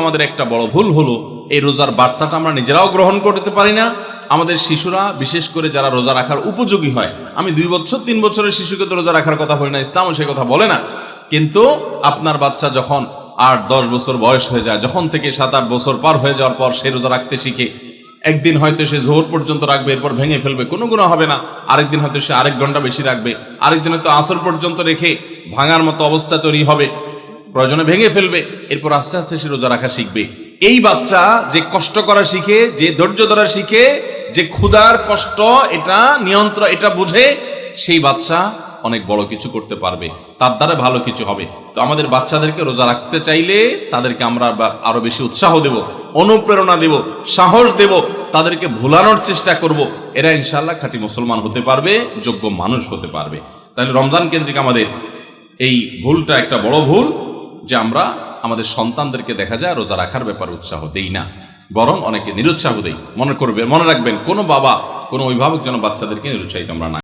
আমাদের একটা বড় ভুল হলো এই রোজার বার্তাটা আমরা নিজেরাও গ্রহণ করতে পারি না। আমাদের শিশুরা, বিশেষ করে যারা রোজা রাখার উপযোগী হয়, আমি 2 বছর 3 বছরের শিশুকে তো রোজা রাখার কথা বলি না, ইসলামও সে কথা বলে না, কিন্তু আপনার বাচ্চা যখন 8-10 বছর বয়স হয়ে যায়, যখন থেকে 7-8 বছর পার হয়ে যাওয়ার পর সে রোজা রাখতে শিখে, একদিন হয়তো সে জোহর পর্যন্ত রাখবে, এরপর ভেঙে ফেলবে, কোনো গুনাহ হবে না। আরেকদিন হয়তো সে আরেক ঘন্টা বেশি রাখবে, আরেকদিন হয়তো আসর পর্যন্ত রেখে ভাঙার মতো অবস্থা তৈরি হবে, প্রয়োজনে ভেঙে ফেলবে, এরপর আস্তে আস্তে সে রোজা রাখা শিখবে। এই বাচ্চা যে কষ্ট করা শিখে, যে ধৈর্য ধরা শিখে, যে ক্ষুধার কষ্ট এটা নিয়ন্ত্রণ এটা বুঝে, সেই বাচ্চা অনেক বড় কিছু করতে পারবে, তার দ্বারা ভালো কিছু হবে। তো আমাদের বাচ্চাদেরকে রোজা রাখতে চাইলে তাদেরকে আমরা আরো বেশি উৎসাহ দেব, অনুপ্রেরণা দেব, সাহস দেব, তাদেরকে ভুলানোর চেষ্টা করব। এরা ইনশাআল্লাহ খাঁটি মুসলমান হতে পারবে, যোগ্য মানুষ হতে পারবে। তাহলে রমজান কেন্দ্রিক আমাদের এই ভুলটা একটা বড় ভুল, যে আমরা আমাদের সন্তানদেরকে দেখা যায় রোজা রাখার ব্যাপারে উৎসাহ দেই না, বরং অনেকে নিরুৎসাহ দেই। মনে রাখবেন, কোনো বাবা, কোনো অভিভাবক যেন বাচ্চাদেরকে নিরুৎসাহিত আমরা না